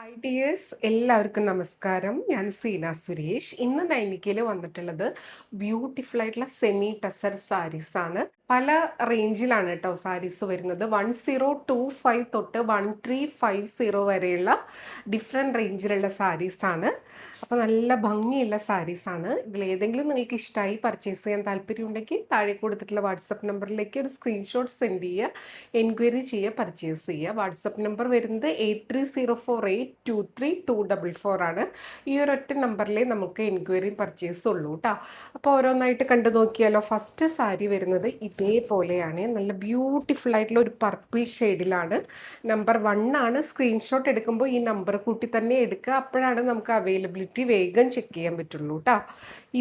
Hi dears, എല്ലാവർക്കും നമസ്കാരം. ഞാൻ സീന സുരേഷ്. ഇന്ന് നൈനിക്കയിൽ വന്നിട്ടുള്ളത് ബ്യൂട്ടിഫുൾ ആയിട്ടുള്ള സെമി ടസർ സാരീസ് ആണ്. പല റേഞ്ചിലാണ് കേട്ടോ സാരീസ് വരുന്നത്. 1025 തൊട്ട് 1350 വരെയുള്ള ഡിഫറെൻറ്റ് റേഞ്ചിലുള്ള സാരീസ് ആണ്. അപ്പോൾ നല്ല ഭംഗിയുള്ള സാരീസ് ആണ്. ഇതിലേതെങ്കിലും നിങ്ങൾക്ക് ഇഷ്ടമായി പർച്ചേസ് ചെയ്യാൻ താല്പര്യമുണ്ടെങ്കിൽ താഴെ കൊടുത്തിട്ടുള്ള വാട്സപ്പ് നമ്പറിലേക്ക് ഒരു സ്ക്രീൻഷോട്ട് സെൻഡ് ചെയ്യുക, എൻക്വയറി ചെയ്യുക, പർച്ചേസ് ചെയ്യുക. വാട്സപ്പ് നമ്പർ വരുന്നത് 8304823244 ആണ്. ഈ ഒരൊറ്റ നമ്പറിലേ നമുക്ക് എൻക്വയറി പർച്ചേസ് ഉള്ളൂ കേട്ടോ. അപ്പോൾ ഓരോന്നായിട്ട് കണ്ടു നോക്കിയാലോ. ഫസ്റ്റ് സാരി വരുന്നത് ഇതേപോലെയാണ്. നല്ല ബ്യൂട്ടിഫുൾ ആയിട്ടുള്ള ഒരു പർപ്പിൾ ഷെയ്ഡിലാണ്. നമ്പർ 1 ആണ്. സ്ക്രീൻഷോട്ട് എടുക്കുമ്പോൾ ഈ നമ്പർ കൂട്ടി തന്നെ എടുക്കുക. അപ്പോഴാണ് നമുക്ക് അവൈലബിലിറ്റി വേഗം ചെക്ക് ചെയ്യാൻ പറ്റുള്ളൂ കേട്ടോ.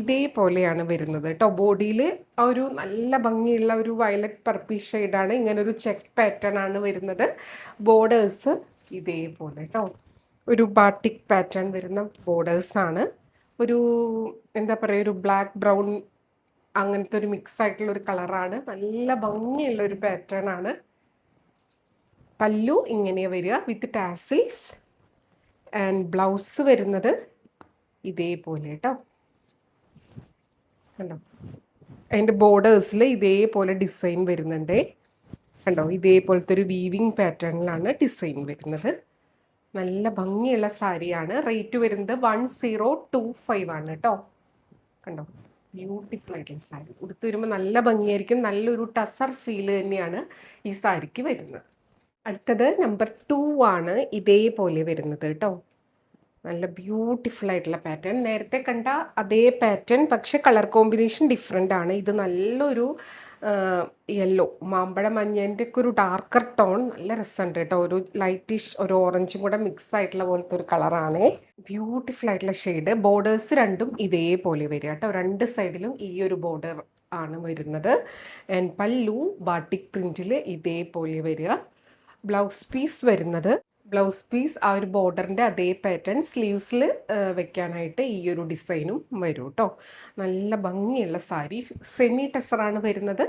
ഇതേപോലെയാണ് വരുന്നത് കേട്ടോ. ബോഡിയിൽ ഒരു നല്ല ഭംഗിയുള്ള ഒരു വയലറ്റ് പർപ്പിൾ ഷെയ്ഡാണ്. ഇങ്ങനൊരു ചെക്ക് പാറ്റേൺ ആണ് വരുന്നത്. ബോർഡേഴ്സ് ഇതേപോലെ കേട്ടോ. ഒരു ബാട്ടിക് പാറ്റേൺ വരുന്ന ബോർഡേഴ്സാണ്. ഒരു എന്താ പറയുക, ഒരു ബ്ലാക്ക് ബ്രൗൺ അങ്ങനത്തെ ഒരു മിക്സ് ആയിട്ടുള്ള ഒരു കളറാണ്. നല്ല ഭംഗിയുള്ള ഒരു പാറ്റേൺ ആണ്. പല്ലു ഇങ്ങനെ വരിക വിത്ത് ടാസിൽസ്. ആൻഡ് ബ്ലൗസ് വരുന്നത് ഇതേപോലെ കേട്ടോ. കണ്ടോ, അതിൻ്റെ ബോർഡേഴ്സിൽ ഇതേപോലെ ഡിസൈൻ വരുന്നുണ്ട്. കണ്ടോ, ഇതേപോലത്തെ ഒരു വീവിങ് പാറ്റേണിലാണ് ഡിസൈൻ വരുന്നത്. നല്ല ഭംഗിയുള്ള സാരിയാണ്. റേറ്റ് വരുന്നത് 1025 ആണ് കേട്ടോ. കണ്ടോ, ബ്യൂട്ടിഫുൾ ആയിട്ടുള്ള സാരി. ഉടുത്ത് വരുമ്പോൾ നല്ല ഭംഗിയായിരിക്കും. നല്ലൊരു ടസർ ഫീൽ തന്നെയാണ് ഈ സാരിക്ക് വരുന്നത്. അടുത്തത് നമ്പർ 2 ആണ്. ഇതേപോലെ വരുന്നത് കേട്ടോ. നല്ല ബ്യൂട്ടിഫുൾ ആയിട്ടുള്ള പാറ്റേൺ. നേരത്തെ കണ്ട അതേ പാറ്റേൺ, പക്ഷെ കളർ കോമ്പിനേഷൻ ഡിഫറെൻ്റ് ആണ്. ഇത് നല്ലൊരു യെല്ലോ, മാമ്പഴ മഞ്ഞേൻ്റെ ഒക്കെ ഒരു ഡാർക്കർ ടോൺ. നല്ല രസമുണ്ട് കേട്ടോ. ഒരു ലൈറ്റിഷ്, ഒരു ഓറഞ്ചും കൂടെ മിക്സ് ആയിട്ടുള്ള പോലത്തെ ഒരു കളറാണ്. ബ്യൂട്ടിഫുൾ ആയിട്ടുള്ള ഷെയ്ഡ്. ബോർഡേഴ്സ് രണ്ടും ഇതേപോലെ വരിക കേട്ടോ. രണ്ട് സൈഡിലും ഈ ഒരു ബോർഡർ ആണ് വരുന്നത്. ആൻഡ് പല്ലു ബാട്ടിക് പ്രിൻറ്റിൽ ഇതേപോലെ വരിക. ബ്ലൗസ് പീസ് വരുന്നത്, ബ്ലൗസ് പീസ് ആ ഒരു ബോർഡറിൻ്റെ അതേ പാറ്റേൺ സ്ലീവ്സിൽ വെക്കാനായിട്ട് ഈ ഒരു ഡിസൈനും വരും കേട്ടോ. നല്ല ഭംഗിയുള്ള സാരി. സെമി ടെസറാണ് വരുന്നത്.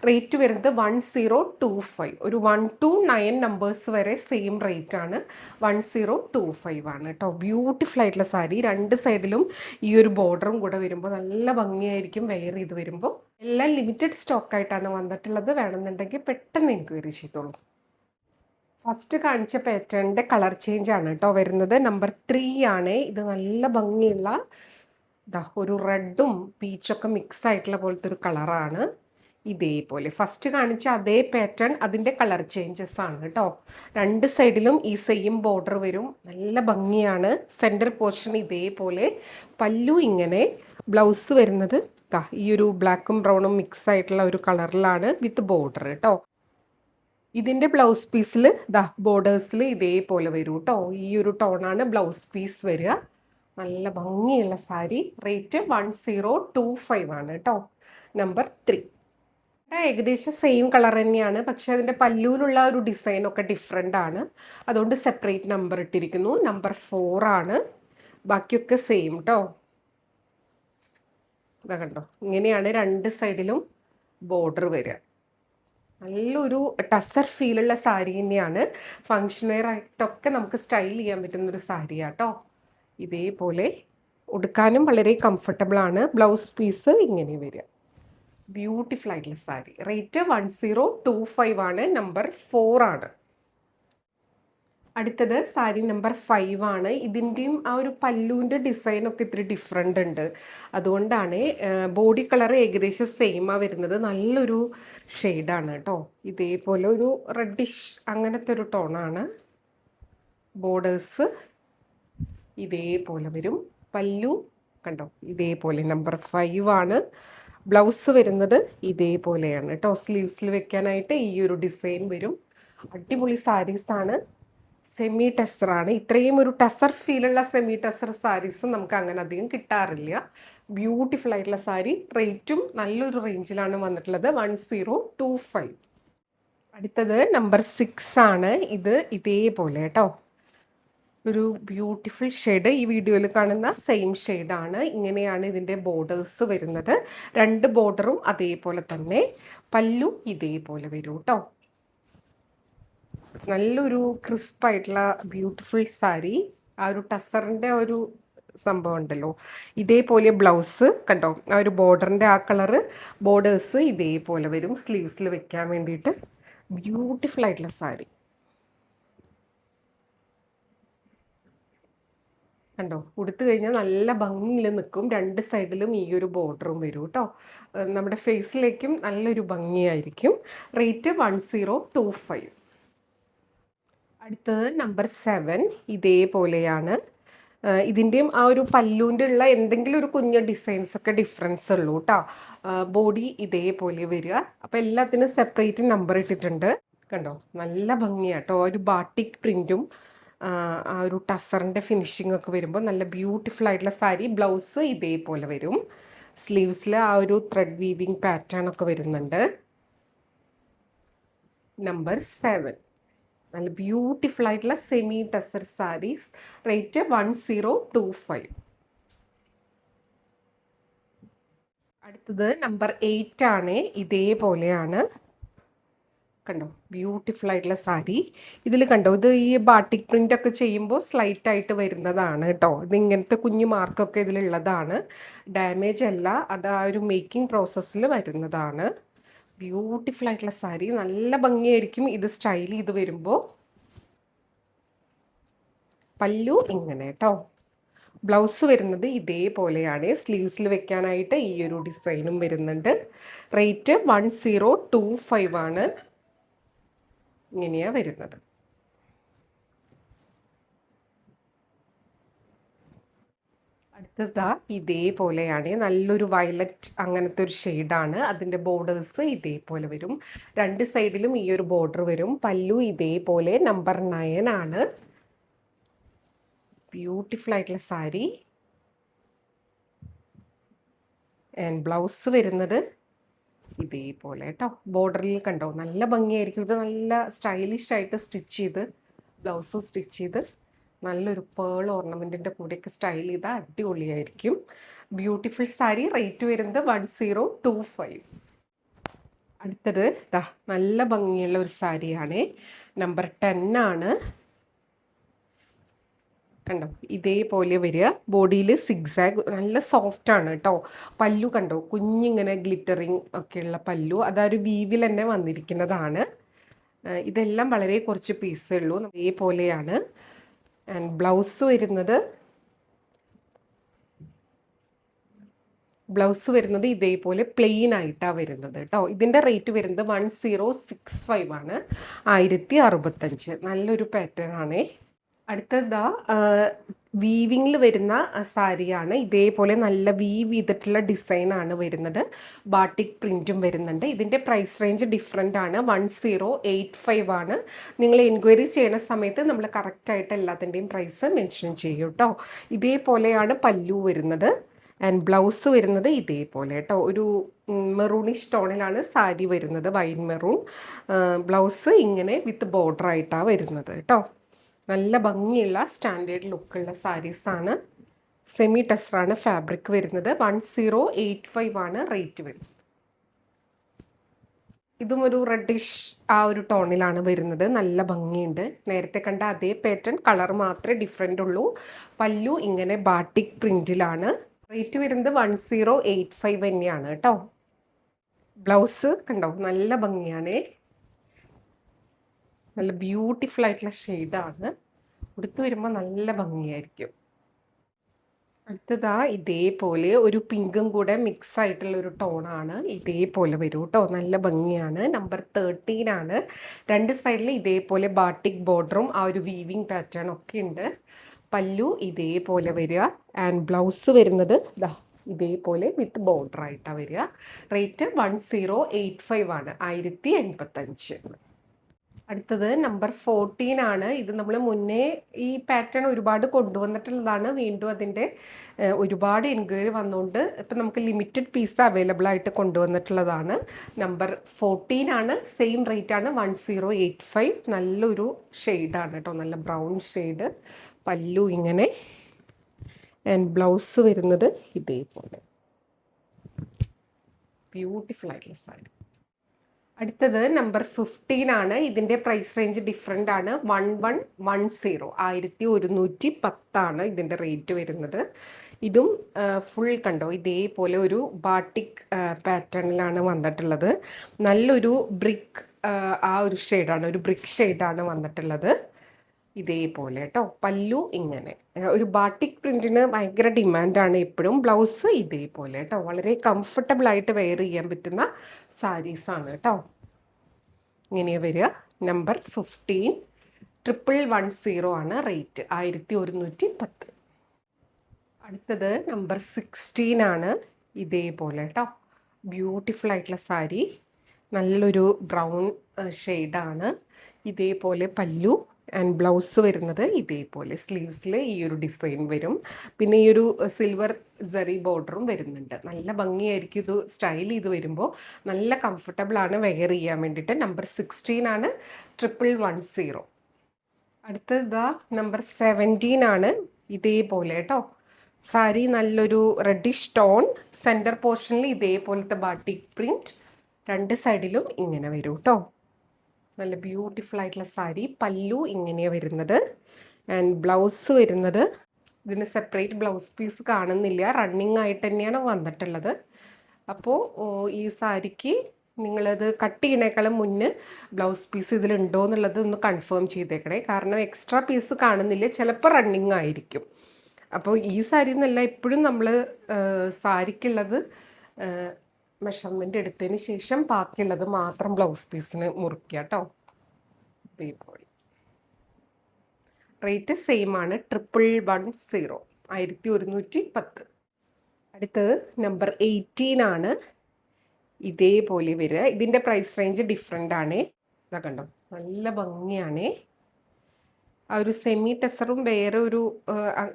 റേറ്റ് വരുന്നത് 1025. ഒരു 1 to 9 നമ്പേഴ്സ് വരെ സെയിം റേറ്റ് ആണ്. 1025 ആണ് കേട്ടോ. ബ്യൂട്ടിഫുൾ ആയിട്ടുള്ള സാരി. രണ്ട് സൈഡിലും ഈ ഒരു ബോർഡറും കൂടെ വരുമ്പോൾ നല്ല ഭംഗിയായിരിക്കും വെയർ ചെയ്ത് വരുമ്പോൾ. എല്ലാം ലിമിറ്റഡ് സ്റ്റോക്കായിട്ടാണ് വന്നിട്ടുള്ളത്. വേണമെന്നുണ്ടെങ്കിൽ പെട്ടെന്ന് എൻക്വയറി ചെയ്തോളൂ. ഫസ്റ്റ് കാണിച്ച പാറ്റേണിൻ്റെ കളർ ചേഞ്ച് ആണ് കേട്ടോ വരുന്നത്. നമ്പർ 3 ആണ്. ഇത് നല്ല ഭംഗിയുള്ള ഒരു റെഡും പീച്ചൊക്കെ മിക്സ് ആയിട്ടുള്ള പോലത്തെ ഒരു കളറാണ്. ഇതേപോലെ ഫസ്റ്റ് കാണിച്ച അതേ പാറ്റേൺ, അതിൻ്റെ കളർ ചേഞ്ചസ് ആണ് കേട്ടോ. രണ്ട് സൈഡിലും ഈ സെയിം ബോർഡർ വരും. നല്ല ഭംഗിയാണ്. സെൻറ്റർ പോർഷൻ ഇതേപോലെ. പല്ലു ഇങ്ങനെ. ബ്ലൗസ് വരുന്നത് ഈ ഒരു ബ്ലാക്കും ബ്രൗണും മിക്സ് ആയിട്ടുള്ള ഒരു കളറിലാണ് വിത്ത് ബോർഡർ കേട്ടോ. ഇതിൻ്റെ ബ്ലൗസ് പീസിൽ ബോർഡേഴ്സിൽ ഇതേപോലെ വരും കേട്ടോ. ഈ ഒരു ടോണാണ് ബ്ലൗസ് പീസ് വരിക. നല്ല ഭംഗിയുള്ള സാരി. റേറ്റ് 1025 ആണ് കേട്ടോ. നമ്പർ 3 ഏകദേശം സെയിം കളർ തന്നെയാണ്, പക്ഷെ അതിൻ്റെ പല്ലുവിലുള്ള ഒരു ഡിസൈനൊക്കെ ഡിഫറെൻ്റ് ആണ്. അതുകൊണ്ട് സെപ്പറേറ്റ് നമ്പർ ഇട്ടിരിക്കുന്നു. നമ്പർ 4 ആണ്. ബാക്കിയൊക്കെ സെയിം കേട്ടോ. ഇതാ കണ്ടോ, ഇങ്ങനെയാണ് രണ്ട് സൈഡിലും ബോർഡർ വരിക. നല്ലൊരു ടസർ ഫീലുള്ള സാരി തന്നെയാണ്. ഫങ്ഷൻ വെയർ ആയിട്ടൊക്കെ നമുക്ക് സ്റ്റൈൽ ചെയ്യാൻ പറ്റുന്നൊരു സാരിയാണ് കേട്ടോ. ഇതേപോലെ ഉടുക്കാനും വളരെ കംഫർട്ടബിൾ ആണ്. ബ്ലൗസ് പീസ് ഇങ്ങനെ വരിക. ബ്യൂട്ടിഫുൾ ആയിട്ടുള്ള സാരി. റേറ്റ് 1025 ആണ്. നമ്പർ 4 ആണ്. അടുത്തത് സാരി നമ്പർ 5 ആണ്. ഇതിൻ്റെയും ആ ഒരു പല്ലുവിൻ്റെ ഡിസൈനൊക്കെ ഇത്തിരി ഡിഫറെൻ്റ് ഉണ്ട്. അതുകൊണ്ടാണ് ബോഡി കളർ ഏകദേശം സെയിമാണ് വരുന്നത്. നല്ലൊരു ഷെയ്ഡാണ് കേട്ടോ. ഇതേപോലെ ഒരു റെഡിഷ് അങ്ങനത്തെ ഒരു ടോണാണ്. ബോർഡേഴ്സ് ഇതേപോലെ വരും. പല്ലു കണ്ടോ ഇതേപോലെ. നമ്പർ 5 ആണ്. ബ്ലൗസ് വരുന്നത് ഇതേപോലെയാണ് കേട്ടോ. സ്ലീവ്സിൽ വെക്കാനായിട്ട് ഈ ഒരു ഡിസൈൻ വരും. അടിപൊളി സാരീസാണ്. സെമി ടെസറാണ്. ഇത്രയും ഒരു ടെസർ ഫീലുള്ള സെമി ടെസർ സാരീസ് നമുക്ക് അങ്ങനെ അധികം കിട്ടാറില്ല. ബ്യൂട്ടിഫുൾ ആയിട്ടുള്ള സാരി. റേറ്റും നല്ലൊരു റേഞ്ചിലാണ് വന്നിട്ടുള്ളത്. 1025. അടുത്തത് നമ്പർ 6 ആണ്. ഇത് ഇതേപോലെ കേട്ടോ. ഒരു ബ്യൂട്ടിഫുൾ ഷെയ്ഡ്. ഈ വീഡിയോയിൽ കാണുന്ന സെയിം ഷെയ്ഡാണ്. ഇങ്ങനെയാണ് ഇതിൻ്റെ ബോർഡേഴ്സ് വരുന്നത്. രണ്ട് ബോർഡറും അതേപോലെ തന്നെ. പല്ലു ഇതേപോലെ വരും കേട്ടോ. നല്ലൊരു ക്രിസ്പായിട്ടുള്ള ബ്യൂട്ടിഫുൾ സാരി. ആ ഒരു ടസറിൻ്റെ ഒരു സംഭവം ഉണ്ടല്ലോ, ഇതേപോലെ ബ്ലൗസ് കണ്ടോ, ആ ഒരു ബോർഡറിൻ്റെ ആ കളറ് ബോർഡേഴ്സ് ഇതേപോലെ വരും സ്ലീവ്സിൽ വെക്കാൻ വേണ്ടിയിട്ട്. ബ്യൂട്ടിഫുൾ ആയിട്ടുള്ള സാരി കണ്ടോ, ഉടുത്തു കഴിഞ്ഞാൽ നല്ല ഭംഗിയിൽ നിൽക്കും. രണ്ട് സൈഡിലും ഈ ഒരു ബോർഡറും വരും കേട്ടോ. നമ്മുടെ ഫേസിലേക്കും നല്ലൊരു ഭംഗിയായിരിക്കും. റേറ്റ് 1025. അടുത്തത് നമ്പർ 7. ഇതേപോലെയാണ്. ഇതിൻ്റെയും ആ ഒരു പല്ലുവിൻ്റെ ഉള്ള എന്തെങ്കിലും ഒരു കുഞ്ഞ് ഡിസൈൻസ് ഒക്കെ ഡിഫറൻസ് ഉള്ളൂ കേട്ടോ. ബോഡി ഇതേപോലെ വരിക. അപ്പോൾ എല്ലാത്തിനും സെപ്പറേറ്റ് നമ്പർ ഇട്ടിട്ടുണ്ട്. കണ്ടോ, നല്ല ഭംഗിയാട്ടോ. ഒരു ബാട്ടിക് പ്രിൻറ്റും ആ ഒരു ടസറിൻ്റെ ഫിനിഷിംഗ് ഒക്കെ വരുമ്പോൾ നല്ല ബ്യൂട്ടിഫുൾ ആയിട്ടുള്ള സാരി. ബ്ലൗസ് ഇതേപോലെ വരും. സ്ലീവ്സിൽ ആ ഒരു ത്രെഡ് വീവിങ് പാറ്റേൺ ഒക്കെ വരുന്നുണ്ട്. നമ്പർ 7. നല്ല ബ്യൂട്ടിഫുൾ ആയിട്ടുള്ള സെമി ടസർ സാരീസ്. റേറ്റ് 1025. അടുത്തത് നമ്പർ 8 ആണ്. ഇതേപോലെയാണ്. കണ്ടോ, ബ്യൂട്ടിഫുൾ ആയിട്ടുള്ള സാരി. ഇതിൽ കണ്ടോ, ഇത് ഈ ബാട്ടിക് പ്രിൻ്റ് ഒക്കെ ചെയ്യുമ്പോൾ സ്ലൈറ്റ് ആയിട്ട് വരുന്നതാണ് കേട്ടോ. ഇത് ഇങ്ങനത്തെ കുഞ്ഞു മാർക്കൊക്കെ ഇതിലുള്ളതാണ്. ഡാമേജ് അല്ല, അത് ആ ഒരു മേക്കിംഗ് പ്രോസസ്സിൽ വരുന്നതാണ്. ബ്യൂട്ടിഫുൾ ആയിട്ടുള്ള സാരി. നല്ല ഭംഗിയായിരിക്കും ഇത് സ്റ്റൈൽ ചെയ്ത് വരുമ്പോൾ. പല്ലു ഇങ്ങനെ കേട്ടോ. ബ്ലൗസ് വരുന്നത് ഇതേപോലെയാണ്. സ്ലീവ്സിൽ വെക്കാനായിട്ട് ഈ ഒരു ഡിസൈനും വരുന്നുണ്ട്. റേറ്റ് 1025 ആണ്. ഇങ്ങനെയാണ് വരുന്നത്. അടുത്തതാ ഇതേപോലെയാണ്. നല്ലൊരു വയലറ്റ് അങ്ങനത്തെ ഒരു ഷെയ്ഡാണ്. അതിൻ്റെ ബോർഡേഴ്സ് ഇതേപോലെ വരും. രണ്ട് സൈഡിലും ഈ ഒരു ബോർഡർ വരും. പല്ലു ഇതേപോലെ നമ്പർ 9 ആണ്. ബ്യൂട്ടിഫുൾ ആയിട്ടുള്ള സാരി. ആൻഡ് ബ്ലൗസ് വരുന്നത് ഇതേപോലെ കേട്ടോ. ബോർഡറിൽ കണ്ടോ, നല്ല ഭംഗിയായിരിക്കും. ഇത് നല്ല സ്റ്റൈലിഷ് ആയിട്ട് സ്റ്റിച്ച് ചെയ്ത്, ബ്ലൗസും സ്റ്റിച്ച് ചെയ്ത് നല്ലൊരു പേൾ ഓർണമെൻറ്റിൻ്റെ കൂടെയൊക്കെ സ്റ്റൈൽ ചെയ്താൽ അടിപൊളിയായിരിക്കും. ബ്യൂട്ടിഫുൾ സാരി. റേറ്റ് വരുന്നത് 1025. അടുത്തത് ഇതാ നല്ല ഭംഗിയുള്ള ഒരു സാരിയാണ്. നമ്പർ 10 ആണ്. കണ്ടോ, ഇതേപോലെ വരിക. ബോഡിയിൽ സിഗ്സാഗ്, നല്ല സോഫ്റ്റ് ആണ് കേട്ടോ. പല്ലു കണ്ടോ, കുഞ്ഞിങ്ങനെ ഗ്ലിറ്ററിങ് ഒക്കെയുള്ള പല്ലു. അതൊരു വീവിൽ തന്നെ വന്നിരിക്കുന്നതാണ്. ഇതെല്ലാം വളരെ കുറച്ച് പീസേ ഉള്ളൂ. ഇതേപോലെയാണ്. ആൻഡ് ബ്ലൗസ് വരുന്നത് ഇതേപോലെ പ്ലെയിൻ ആയിട്ടാണ് വരുന്നത് കേട്ടോ. ഇതിൻ്റെ റേറ്റ് വരുന്നത് 1065 ആണ്. 1065. നല്ലൊരു പാറ്റേൺ ആണേ. അടുത്തതാ വീവിങ്ങിൽ വരുന്ന സാരിയാണ്. ഇതേപോലെ നല്ല വീവ് ചെയ്തിട്ടുള്ള ഡിസൈനാണ് വരുന്നത്. ബാട്ടിക് പ്രിൻറ്റും വരുന്നുണ്ട്. ഇതിൻ്റെ പ്രൈസ് റേഞ്ച് ഡിഫറെൻ്റ് ആണ്. 1085 ആണ്. നിങ്ങൾ എൻക്വയറി ചെയ്യുന്ന സമയത്ത് നമ്മൾ കറക്റ്റായിട്ട് എല്ലാത്തിൻ്റെയും പ്രൈസ് മെൻഷൻ ചെയ്യും കേട്ടോ. ഇതേപോലെയാണ് പല്ലു വരുന്നത്. ആൻഡ് ബ്ലൗസ് വരുന്നത് ഇതേപോലെ കേട്ടോ. ഒരു മെറൂണിഷ് ടോണിലാണ് സാരി വരുന്നത്, വൈൻ മെറൂൺ. ബ്ലൗസ് ഇങ്ങനെ വിത്ത് ബോർഡർ ആയിട്ടാണ് വരുന്നത് കേട്ടോ. നല്ല ഭംഗിയുള്ള സ്റ്റാൻഡേർഡ് ലുക്കുള്ള സാരീസാണ്. സെമി ടെസ്റാണ് ഫാബ്രിക് വരുന്നത്. 1085 ആണ് റേറ്റ് വരുന്നത്. ഇതും ഒരു റെഡിഷ് ആ ഒരു ടോണിലാണ് വരുന്നത്. നല്ല ഭംഗിയുണ്ട്. നേരത്തെ കണ്ട അതേ പാറ്റേൺ, കളർ മാത്രമേ ഡിഫറെൻ്റ് ഉള്ളൂ. പല്ലു ഇങ്ങനെ ബാട്ടിക് പ്രിൻറ്റിലാണ്. റേറ്റ് വരുന്നത് 1085 തന്നെയാണ് കേട്ടോ. ബ്ലൗസ് കണ്ടോ, നല്ല ഭംഗിയാണ്. നല്ല ബ്യൂട്ടിഫുൾ ആയിട്ടുള്ള ഷെയ്ഡാണ്. ഉടുത്ത് വരുമ്പോൾ നല്ല ഭംഗിയായിരിക്കും. അടുത്തതാ ഇതേപോലെ ഒരു പിങ്കും കൂടെ മിക്സ് ആയിട്ടുള്ള ഒരു ടോണാണ്. ഇതേപോലെ വരും കേട്ടോ. നല്ല ഭംഗിയാണ്. നമ്പർ 13 ആണ്. രണ്ട് സൈഡിൽ ഇതേപോലെ ബാട്ടിക് ബോർഡറും ആ ഒരു വീവിങ് പാറ്റേൺ ഒക്കെ ഉണ്ട്. പല്ലു ഇതേപോലെ വരിക. ആൻഡ് ബ്ലൗസ് വരുന്നത് ഇതാ ഇതേപോലെ വിത്ത് ബോർഡർ ആയിട്ടാണ് വരിക. റേറ്റ് 1085 ആണ്. 1085. അടുത്തത് നമ്പർ 14 ആണ്. ഇത് നമ്മൾ മുന്നേ ഈ പാറ്റേൺ ഒരുപാട് കൊണ്ടുവന്നിട്ടുള്ളതാണ്. വീണ്ടും അതിൻ്റെ ഒരുപാട് എൻക്വയറി വന്നുകൊണ്ട് ഇപ്പം നമുക്ക് ലിമിറ്റഡ് പീസ് അവൈലബിൾ ആയിട്ട് കൊണ്ടുവന്നിട്ടുള്ളതാണ്. നമ്പർ 14 ആണ്. സെയിം റേറ്റ് ആണ്, 1085. നല്ലൊരു ഷെയ്ഡാണ് കേട്ടോ, നല്ല ബ്രൗൺ ഷെയ്ഡ്. പല്ലു ഇങ്ങനെ. ആൻഡ് ബ്ലൗസ് വരുന്നത് ഇതേപോലെ. ബ്യൂട്ടിഫുൾ ആയിട്ടുള്ള സാരി. അടുത്തത് നമ്പർ 15 ആണ്. ഇതിൻ്റെ പ്രൈസ് റേഞ്ച് ഡിഫറെൻ്റ് ആണ്. 1110 1110 ഇതിൻ്റെ റേറ്റ് വരുന്നത്. ഇതും ഫുൾ കണ്ടോ ഇതേപോലെ ഒരു ബാട്ടിക് പാറ്റേണിലാണ് വന്നിട്ടുള്ളത്. നല്ലൊരു ബ്രിക്ക് ആ ഒരു ഷെയ്ഡാണ്, ഒരു ബ്രിക്ക് ഷെയ്ഡാണ് വന്നിട്ടുള്ളത്. ഇതേപോലെ കേട്ടോ. പല്ലു ഇങ്ങനെ ഒരു ബാട്ടിക് പ്രിന്റിന് ഭയങ്കര ഡിമാൻഡാണ് എപ്പോഴും. ബ്ലൗസ് ഇതേപോലെ കേട്ടോ. വളരെ കംഫർട്ടബിൾ ആയിട്ട് വെയർ ചെയ്യാൻ പറ്റുന്ന സാരീസാണ് കേട്ടോ. ഇങ്ങനെ വരിക. നമ്പർ 15 1110 ആണ് റേറ്റ്, 1110. അടുത്തത് നമ്പർ 16 ആണ്. ഇതേപോലെ കേട്ടോ. ബ്യൂട്ടിഫുൾ ആയിട്ടുള്ള സാരി, നല്ലൊരു ബ്രൗൺ ഷെയ്ഡാണ്. ഇതേപോലെ പല്ലു ആൻഡ് ബ്ലൗസ് വരുന്നത് ഇതേപോലെ. സ്ലീവ്സിൽ ഈ ഒരു ഡിസൈൻ വരും. പിന്നെ ഈ ഒരു സിൽവർ സെറി ബോർഡറും വരുന്നുണ്ട്. നല്ല ഭംഗിയായിരിക്കും ഇത് സ്റ്റൈൽ ചെയ്ത് വരുമ്പോൾ. നല്ല കംഫർട്ടബിൾ ആണ് വെയർ ചെയ്യാൻ വേണ്ടിയിട്ട്. നമ്പർ 16 ആണ് 1110. അടുത്തത് നമ്പർ 17 ആണ്. ഇതേപോലെ കേട്ടോ. സാരി നല്ലൊരു റെഡിഷ് ടോൺ, സെൻറ്റർ പോർഷനിൽ ഇതേപോലത്തെ ബാട്ടിക് പ്രിൻറ്റ്, രണ്ട് സൈഡിലും ഇങ്ങനെ വരും കേട്ടോ. നല്ല ബ്യൂട്ടിഫുൾ ആയിട്ടുള്ള സാരി. പല്ലു ഇങ്ങനെയാണ് വരുന്നത് ആൻഡ് ബ്ലൗസ് വരുന്നത്. ഇതിന് സെപ്പറേറ്റ് ബ്ലൗസ് പീസ് കാണുന്നില്ല, റണ്ണിങ് ആയിട്ട് തന്നെയാണ് വന്നിട്ടുള്ളത്. അപ്പോൾ ഈ സാരിക്ക് നിങ്ങളത് കട്ട് ചെയ്യണേക്കാളും മുന്നേ ബ്ലൗസ് പീസ് ഇതിലുണ്ടോ എന്നുള്ളത് ഒന്ന് കൺഫേം ചെയ്തേക്കണേ. കാരണം എക്സ്ട്രാ പീസ് കാണുന്നില്ല, ചിലപ്പോൾ റണ്ണിങ് ആയിരിക്കും. അപ്പോൾ ഈ സാരി എന്നല്ല, എപ്പോഴും നമ്മൾ സാരിക്കുള്ളത് മെഷർമെൻ്റ് എടുത്തതിന് ശേഷം ബാക്കിയുള്ളത് മാത്രം ബ്ലൗസ് പീസിന് മുറിക്കുക കേട്ടോ. ഇതേപോലെ റേറ്റ് സെയിം ആണ്, 1110 1110. അടുത്തത് നമ്പർ 18 ആണ്. ഇതേപോലെ വരിക. ഇതിൻ്റെ പ്രൈസ് റേഞ്ച് ഡിഫറെൻ്റ് ആണ്. ഇതാ കണ്ടോ, നല്ല ഭംഗിയാണ്. ആ ഒരു സെമി ടെസറും വേറെ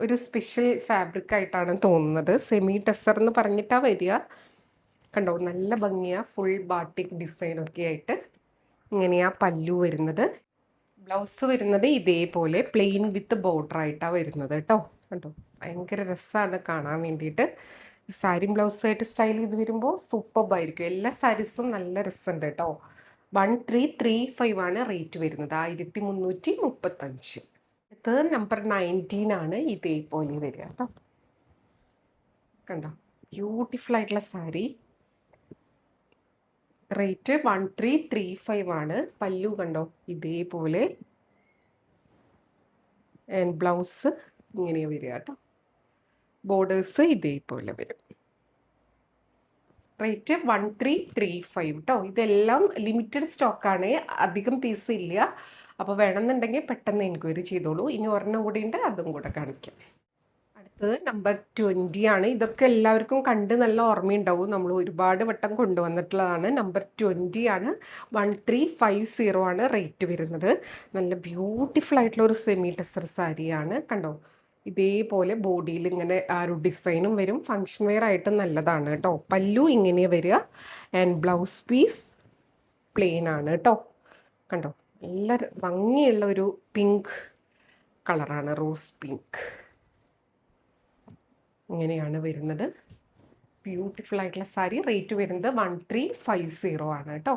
ഒരു സ്പെഷ്യൽ ഫാബ്രിക് ആയിട്ടാണ് തോന്നുന്നത്. സെമി ടെസർ എന്ന് പറഞ്ഞിട്ടാണ് വരിക. കണ്ടോ, നല്ല ഭംഗിയാണ്. ഫുൾ ബാട്ടിക് ഡിസൈനൊക്കെ ആയിട്ട് ഇങ്ങനെയാണ് പല്ലു വരുന്നത്. ബ്ലൗസ് വരുന്നത് ഇതേപോലെ പ്ലെയിൻ വിത്ത് ബോർഡർ ആയിട്ടാണ് വരുന്നത് കേട്ടോ. കണ്ടോ, ഭയങ്കര രസമാണ് കാണാൻ വേണ്ടിയിട്ട്. സാരിയും ബ്ലൗസായിട്ട് സ്റ്റൈൽ ചെയ്ത് വരുമ്പോൾ സൂപ്പർബായിരിക്കും. എല്ലാ സാരീസും നല്ല രസമുണ്ട് കേട്ടോ. 1335 ആണ് റേറ്റ് വരുന്നത്, 1335. അടുത്തത് നമ്പർ 19 ആണ്. ഇതേപോലെ വരിക കേട്ടോ. കണ്ടോ, ബ്യൂട്ടിഫുൾ ആയിട്ടുള്ള സാരി. റേറ്റ് 1335 ആണ്. പല്ലു കണ്ടോ ഇതേപോലെ ആൻഡ് ബ്ലൗസ് ഇങ്ങനെയാണ് വരിക കേട്ടോ. ബോർഡേഴ്സ് ഇതേപോലെ വരും. റേറ്റ് 1335 കേട്ടോ. ഇതെല്ലാം ലിമിറ്റഡ് സ്റ്റോക്കാണ്, അധികം പീസ് ഇല്ല. അപ്പോൾ വേണമെന്നുണ്ടെങ്കിൽ പെട്ടെന്ന് എൻക്വയറി ചെയ്തോളൂ. ഇനി ഒരെണ്ണം കൂടി ഉണ്ട്, അതും കൂടെ കാണിക്കാം. അടുത്തത് നമ്പർ 20 ആണ്. ഇതൊക്കെ എല്ലാവർക്കും കണ്ട് നല്ല ഓർമ്മയുണ്ടാവും, നമ്മൾ ഒരുപാട് വട്ടം കൊണ്ടുവന്നിട്ടുള്ളതാണ്. നമ്പർ 20 ആണ്. 1350 ആണ് റേറ്റ് വരുന്നത്. നല്ല ബ്യൂട്ടിഫുൾ ആയിട്ടുള്ള ഒരു സെമി ടെസർ സാരിയാണ്. കണ്ടോ, ഇതേപോലെ ബോഡിയിൽ ഇങ്ങനെ ആ ഒരു ഡിസൈനും വരും. ഫങ്ഷൻ വെയർ ആയിട്ട് നല്ലതാണ് കേട്ടോ. പല്ലു ഇങ്ങനെ വരിക ആൻഡ് ബ്ലൗസ് പീസ് പ്ലെയിൻ ആണ് കേട്ടോ. കണ്ടോ, നല്ല ഭംഗിയുള്ള ഒരു പിങ്ക് കളറാണ്, റോസ് പിങ്ക്. ഇങ്ങനെയാണ് വരുന്നത്. ബ്യൂട്ടിഫുൾ ആയിട്ടുള്ള സാരി. റേറ്റ് വരുന്നത് 1350 ആണ് കേട്ടോ.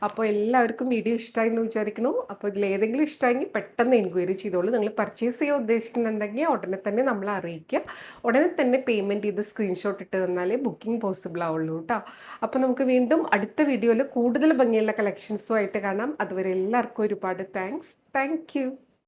അപ്പോൾ എല്ലാവർക്കും വീഡിയോ ഇഷ്ടമായി എന്ന് വിചാരിക്കുന്നു. അപ്പോൾ ഇതിലേതെങ്കിലും ഇഷ്ടമായെങ്കിൽ പെട്ടെന്ന് എൻക്വയറി ചെയ്തോളൂ. നിങ്ങൾ പർച്ചേസ് ചെയ്യാൻ ഉദ്ദേശിക്കുന്നുണ്ടെങ്കിൽ ഉടനെ തന്നെ നമ്മളെ അറിയിക്കുക. ഉടനെ തന്നെ പേയ്മെൻറ്റ് ചെയ്ത് സ്ക്രീൻഷോട്ട് ഇട്ട് തന്നാലേ ബുക്കിംഗ് പോസിബിൾ ആവുള്ളൂ കേട്ടോ. അപ്പോൾ നമുക്ക് വീണ്ടും അടുത്ത വീഡിയോയിൽ കൂടുതൽ ഭംഗിയുള്ള കളക്ഷൻസുമായിട്ട് കാണാം. അതുവരെ എല്ലാവർക്കും ഒരുപാട് താങ്ക്സ്. Thank you.